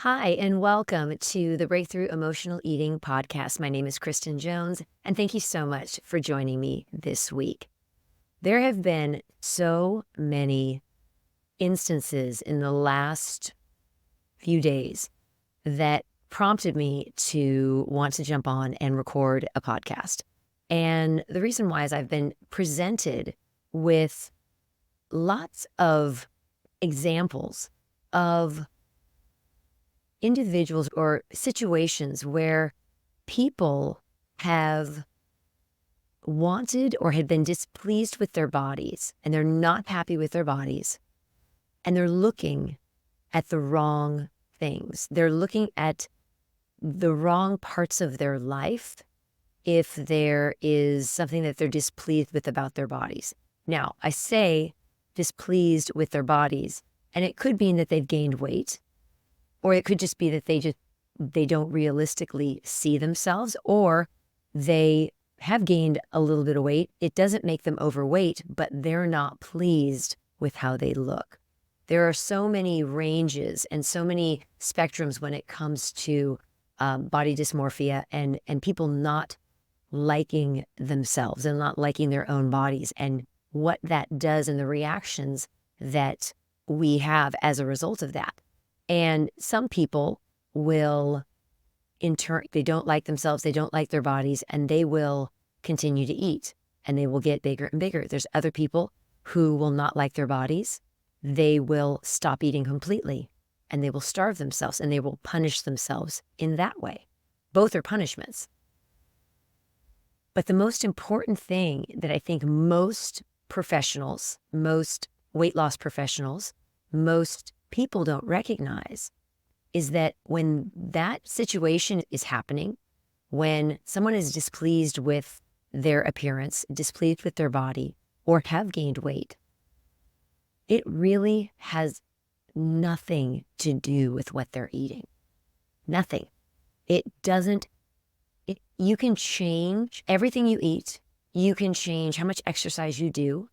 Hi, and welcome to the Breakthrough Emotional Eating podcast. My name is Kristen Jones, and thank you so much for joining me this week. There have been so many instances in the last few days that prompted me to want to jump on and record a podcast. And the reason why is I've been presented with lots of examples of individuals or situations where people have wanted or had been displeased with their bodies and they're not happy with their bodies and they're looking at the wrong things. They're looking at the wrong parts of their life if there is something that they're displeased with about their bodies. Now, I say displeased with their bodies, and it could mean that they've gained weight. Or it could just be that they don't realistically see themselves, or they have gained a little bit of weight. It doesn't make them overweight, but they're not pleased with how they look. There are so many ranges and so many spectrums when it comes to body dysmorphia and people not liking themselves and not liking their own bodies, and what that does and the reactions that we have as a result of that. And some people will, in turn, they don't like themselves, they don't like their bodies, and they will continue to eat, and they will get bigger and bigger. There's other people who will not like their bodies. They will stop eating completely, and they will starve themselves, and they will punish themselves in that way. Both are punishments. But the most important thing that I think most professionals, most weight loss professionals, most people don't recognize is that when that situation is happening, when someone is displeased with their appearance, displeased with their body, or have gained weight, it really has nothing to do with what they're eating. Nothing. You can change everything you eat. You can change how much exercise you do,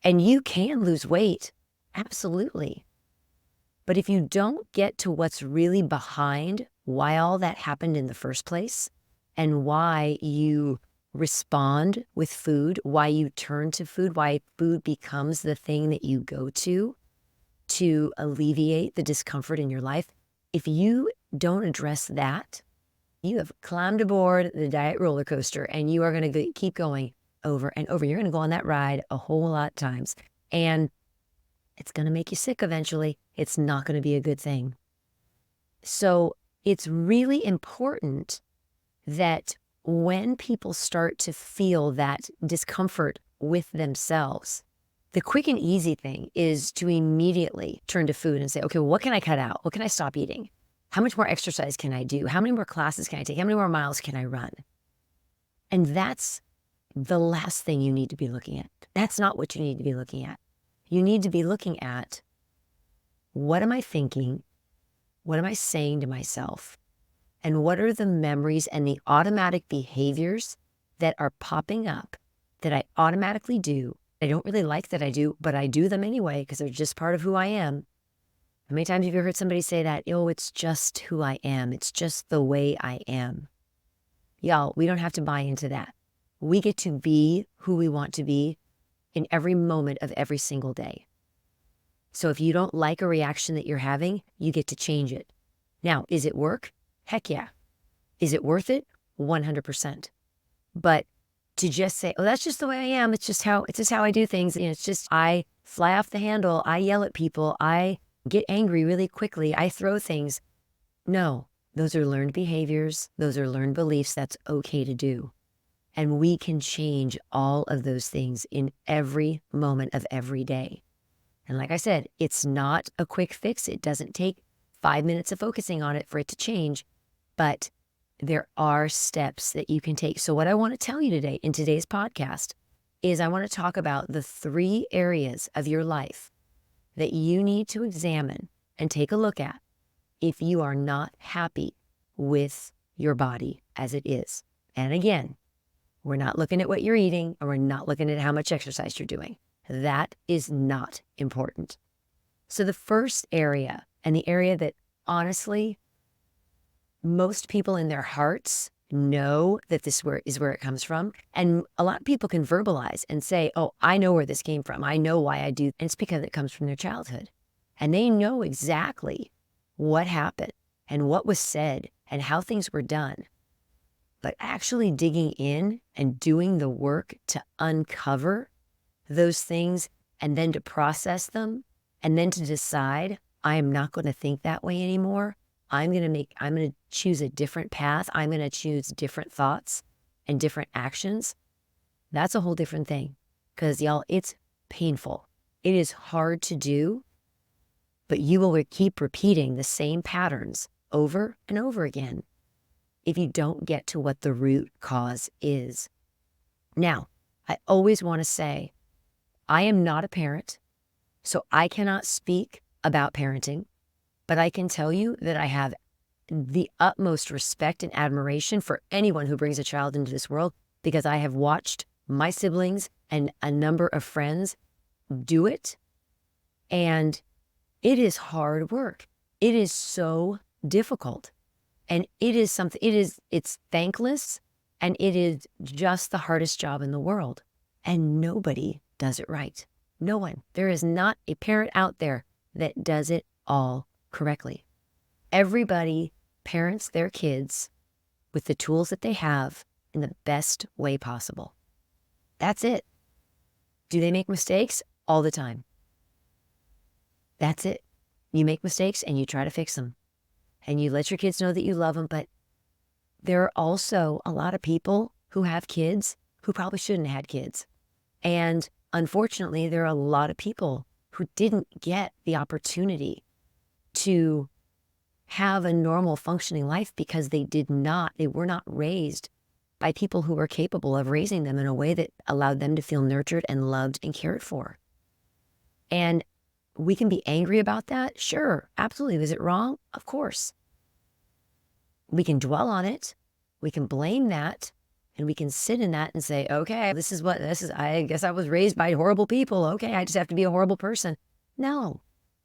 and you can lose weight. Absolutely. But if you don't get to what's really behind why all that happened in the first place and why you respond with food, why you turn to food, why food becomes the thing that you go to alleviate the discomfort in your life, if you don't address that, you have climbed aboard the diet roller coaster and you are going to keep going over and over. You're going to go on that ride a whole lot of times. And it's going to make you sick eventually. It's not going to be a good thing. So it's really important that when people start to feel that discomfort with themselves, the quick and easy thing is to immediately turn to food and say, okay, well, what can I cut out? What can I stop eating? How much more exercise can I do? How many more classes can I take? How many more miles can I run? And that's the last thing you need to be looking at. That's not what you need to be looking at. You need to be looking at, what am I thinking? What am I saying to myself? And what are the memories and the automatic behaviors that are popping up that I automatically do? I don't really like that I do, but I do them anyway because they're just part of who I am. How many times have you heard somebody say that? Oh, it's just who I am. It's just the way I am. Y'all, we don't have to buy into that. We get to be who we want to be in every moment of every single day. So if you don't like a reaction that you're having, you get to change it. Now, is it work? Heck yeah. Is it worth it? 100%. But to just say, oh, that's just the way I am. It's just how I do things. It's just, I fly off the handle. I yell at people. I get angry really quickly. I throw things. No, those are learned behaviors. Those are learned beliefs. That's okay to do. And we can change all of those things in every moment of every day. And like I said, it's not a quick fix. It doesn't take 5 minutes of focusing on it for it to change, but there are steps that you can take. So what I want to tell you today in today's podcast is I want to talk about the 3 areas of your life that you need to examine and take a look at if you are not happy with your body as it is. And again, we're not looking at what you're eating, or we're not looking at how much exercise you're doing. That is not important. So the first area, and the area that honestly, most people in their hearts know that this is where it comes from. And a lot of people can verbalize and say, oh, I know where this came from. I know why I do. And it's because it comes from their childhood. And they know exactly what happened and what was said and how things were done. But actually digging in and doing the work to uncover those things and then to process them and then to decide, I am not going to think that way anymore. I'm going to choose a different path. I'm going to choose different thoughts and different actions. That's a whole different thing, because y'all, it's painful. It is hard to do, but you will keep repeating the same patterns over and over again if you don't get to what the root cause is. Now, I always want to say, I am not a parent, so I cannot speak about parenting. But I can tell you that I have the utmost respect and admiration for anyone who brings a child into this world, because I have watched my siblings and a number of friends do it. And it is hard work. It is so difficult. And it is something, it's thankless, and it is just the hardest job in the world. And nobody does it right. No one. There is not a parent out there that does it all correctly. Everybody parents their kids with the tools that they have in the best way possible. That's it. Do they make mistakes? All the time. That's it. You make mistakes and you try to fix them. And you let your kids know that you love them. But there are also a lot of people who have kids who probably shouldn't have had kids. And unfortunately, there are a lot of people who didn't get the opportunity to have a normal functioning life because they were not raised by people who were capable of raising them in a way that allowed them to feel nurtured and loved and cared for. And we can be angry about that. Sure, absolutely. Is it wrong? Of course. We can dwell on it. We can blame that. And we can sit in that and say, okay, I guess I was raised by horrible people. Okay, I just have to be a horrible person. No.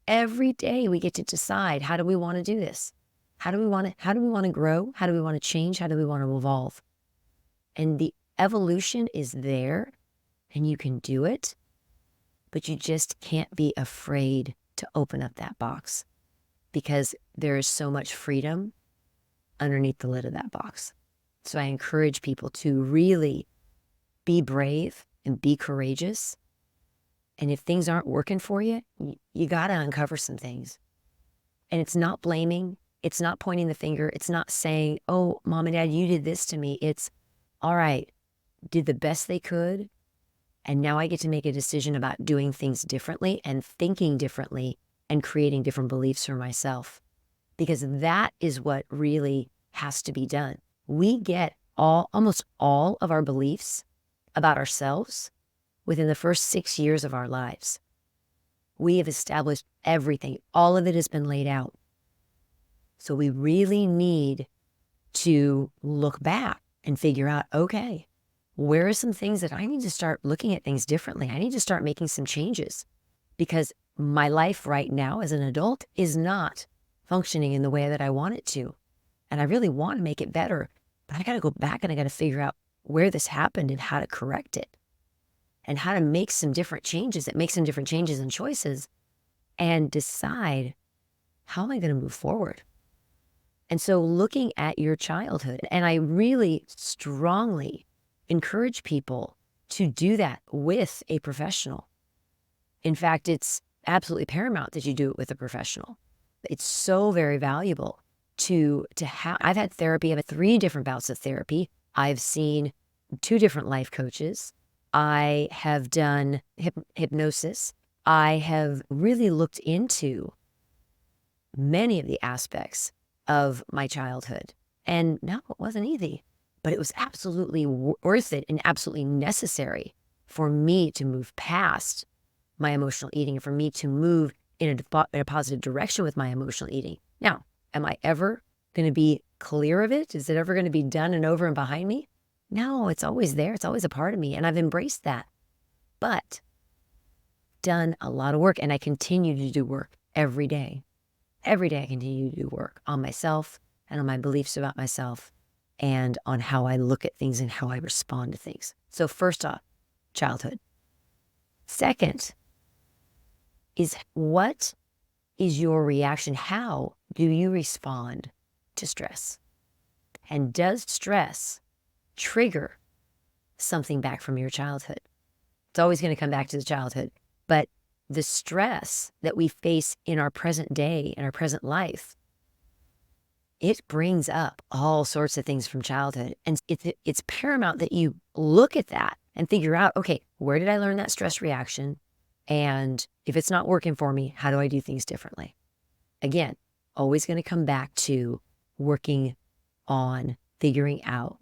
Every day we get to decide, how do we want to do this? How do we want to grow? How do we want to change? How do we want to evolve? And the evolution is there, and you can do it, but you just can't be afraid to open up that box, because there is so much freedom underneath the lid of that box. So I encourage people to really be brave and be courageous. And if things aren't working for you, you got to uncover some things. And it's not blaming. It's not pointing the finger. It's not saying, oh, mom and dad, you did this to me. It's, all right, did the best they could. And now I get to make a decision about doing things differently and thinking differently and creating different beliefs for myself. Because that is what really has to be done. We get almost all of our beliefs about ourselves within the first 6 years of our lives. We have established everything. All of it has been laid out. So we really need to look back and figure out, okay, where are some things that I need to start looking at things differently? I need to start making some changes, because my life right now as an adult is not functioning in the way that I want it to. And I really want to make it better, but I got to go back and I got to figure out where this happened and how to correct it, and how to make some different changes and choices, and decide, how am I going to move forward? And so looking at your childhood, and I really strongly encourage people to do that with a professional. In fact, it's absolutely paramount that you do it with a professional. It's so very valuable to have. I've had therapy. I've had 3 different bouts of therapy. I've seen 2 different life coaches. I have done hypnosis. I have really looked into many of the aspects of my childhood. And no, it wasn't easy, but it was absolutely worth it and absolutely necessary for me to move past my emotional eating and for me to move in a positive direction with my emotional eating. Now, am I ever going to be clear of it? Is it ever going to be done and over and behind me? No, it's always there. It's always a part of me, and I've embraced that. But done a lot of work, and I continue to do work every day. every day I continue to do work on myself and on my beliefs about myself and on how I look at things and how I respond to things. So first off, childhood. Second is, what is your reaction? How do you respond to stress? And does stress trigger something back from your childhood? It's always going to come back to the childhood. But the stress that we face in our present day, in our present life, it brings up all sorts of things from childhood. And it's paramount that you look at that and figure out, okay, where did I learn that stress reaction? And if it's not working for me, how do I do things differently? Again, always going to come back to working on figuring out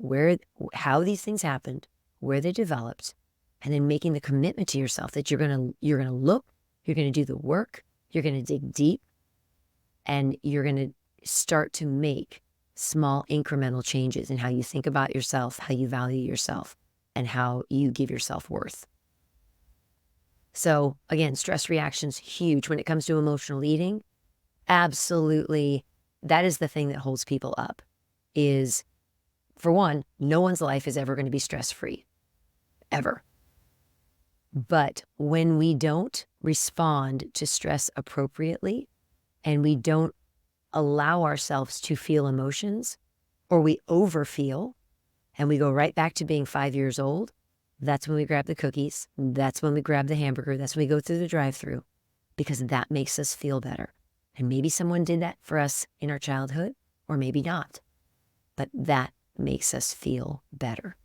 how these things happened, where they developed, and then making the commitment to yourself that you're going to look, you're going to do the work, you're going to dig deep, and you're going to start to make small incremental changes in how you think about yourself, how you value yourself, and how you give yourself worth. So again, stress reactions, huge. When it comes to emotional eating, absolutely, that is the thing that holds people up. Is, for one, no one's life is ever going to be stress-free, ever. But when we don't respond to stress appropriately and we don't allow ourselves to feel emotions, or we overfeel and we go right back to being 5 years old, that's when we grab the cookies. That's when we grab the hamburger. That's when we go through the drive-thru, because that makes us feel better. And maybe someone did that for us in our childhood, or maybe not. But that makes us feel better.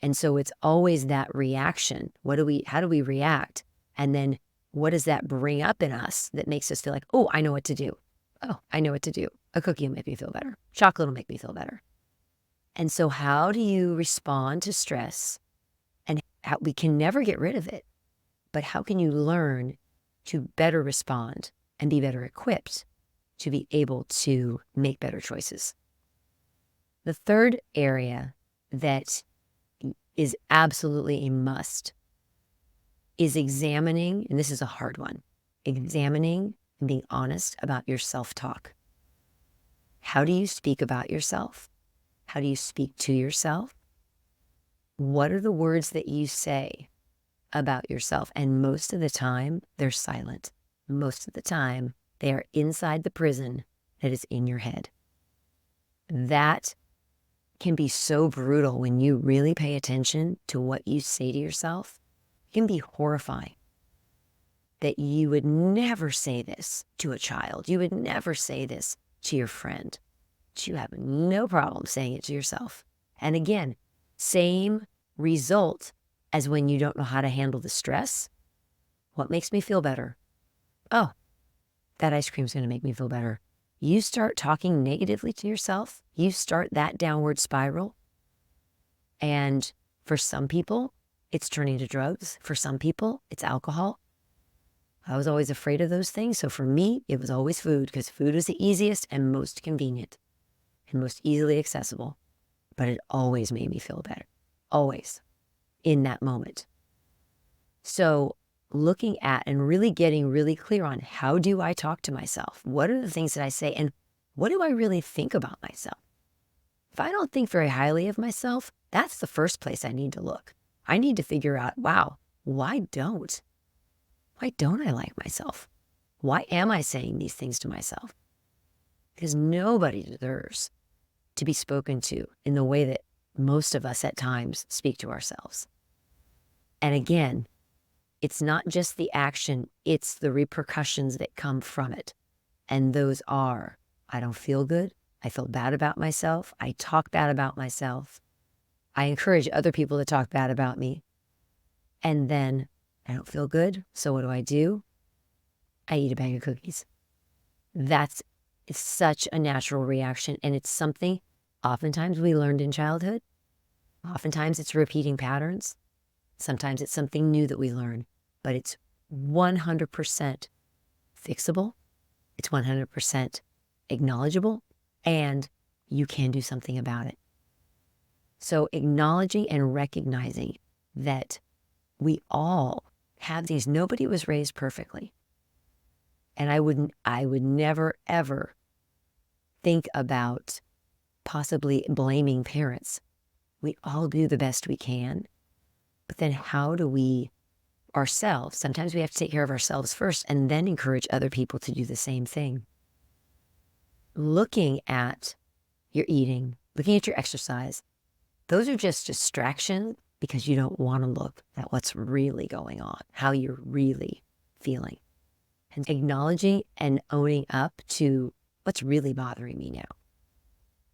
And so it's always that reaction. How do we react? And then what does that bring up in us that makes us feel like, oh, I know what to do. Oh, I know what to do. A cookie will make me feel better. Chocolate will make me feel better. And so how do you respond to stress? And we can never get rid of it. But how can you learn to better respond and be better equipped to be able to make better choices? The third area that is absolutely a must is examining, and this is a hard one, examining and being honest about your self-talk. How do you speak about yourself? How do you speak to yourself? What are the words that you say about yourself? And most of the time, they're silent. Most of the time, they are inside the prison that is in your head. That can be so brutal when you really pay attention to what you say to yourself. It can be horrifying that you would never say this to a child. You would never say this to your friend. But you have no problem saying it to yourself. And again, same result as when you don't know how to handle the stress. What makes me feel better? Oh, that ice cream is going to make me feel better. You start talking negatively to yourself, you start that downward spiral. And for some people, it's turning to drugs. For some people, it's alcohol. I was always afraid of those things. So for me, it was always food, because food was the easiest and most convenient and most easily accessible. But it always made me feel better. Always. In that moment. So looking at and really getting really clear on, how do I talk to myself? What are the things that I say? And what do I really think about myself? If I don't think very highly of myself, that's the first place I need to look. I need to figure out, wow, why don't I like myself? Why am I saying these things to myself? Because nobody deserves to be spoken to in the way that most of us at times speak to ourselves. And again, it's not just the action, it's the repercussions that come from it. And those are, I don't feel good. I feel bad about myself. I talk bad about myself. I encourage other people to talk bad about me. And then I don't feel good. So what do? I eat a bag of cookies. It's such a natural reaction. And it's something oftentimes we learned in childhood. Oftentimes it's repeating patterns. Sometimes it's something new that we learn, but it's 100% fixable. It's 100% acknowledgeable, and you can do something about it. So acknowledging and recognizing that we all have these. Nobody was raised perfectly. And I would never, ever think about possibly blaming parents. We all do the best we can. But then how do we ourselves, sometimes we have to take care of ourselves first and then encourage other people to do the same thing. Looking at your eating, looking at your exercise, those are just distractions because you don't want to look at what's really going on, how you're really feeling. And acknowledging and owning up to what's really bothering me now.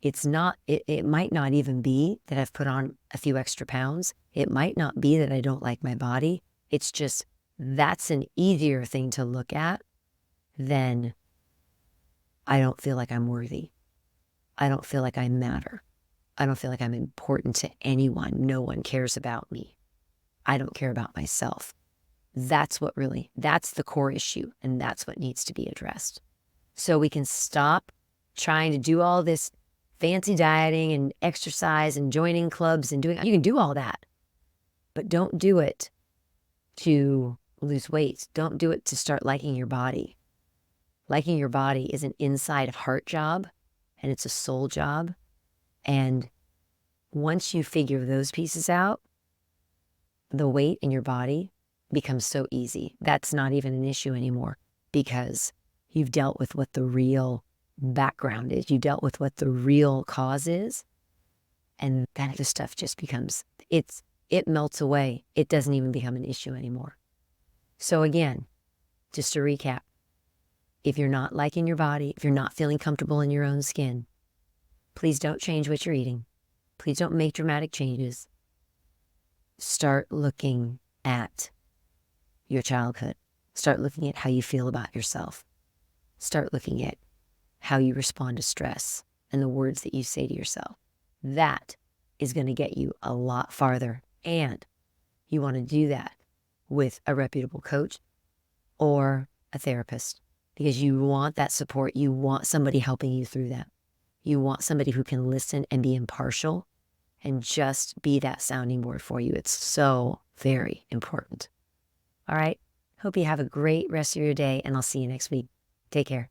It might not even be that I've put on a few extra pounds. It might not be that I don't like my body. It's just that's an easier thing to look at than I don't feel like I'm worthy. I don't feel like I matter. I don't feel like I'm important to anyone. No one cares about me. I don't care about myself. That's the core issue, and that's what needs to be addressed. So we can stop trying to do all this fancy dieting and exercise and joining clubs and you can do all that, but don't do it to lose weight. Don't do it to start liking your body. Liking your body is an inside heart job, and it's a soul job. And once you figure those pieces out, the weight in your body becomes so easy. That's not even an issue anymore because you've dealt with what the real background is. You dealt with what the real cause is. And that other stuff just becomes, it melts away. It doesn't even become an issue anymore. So again, just to recap, if you're not liking your body, if you're not feeling comfortable in your own skin, please don't change what you're eating. Please don't make dramatic changes. Start looking at your childhood. Start looking at how you feel about yourself. Start looking at how you respond to stress and the words that you say to yourself. That is going to get you a lot farther. And you want to do that with a reputable coach or a therapist because you want that support. You want somebody helping you through that. You want somebody who can listen and be impartial and just be that sounding board for you. It's so very important. All right. Hope you have a great rest of your day, and I'll see you next week. Take care.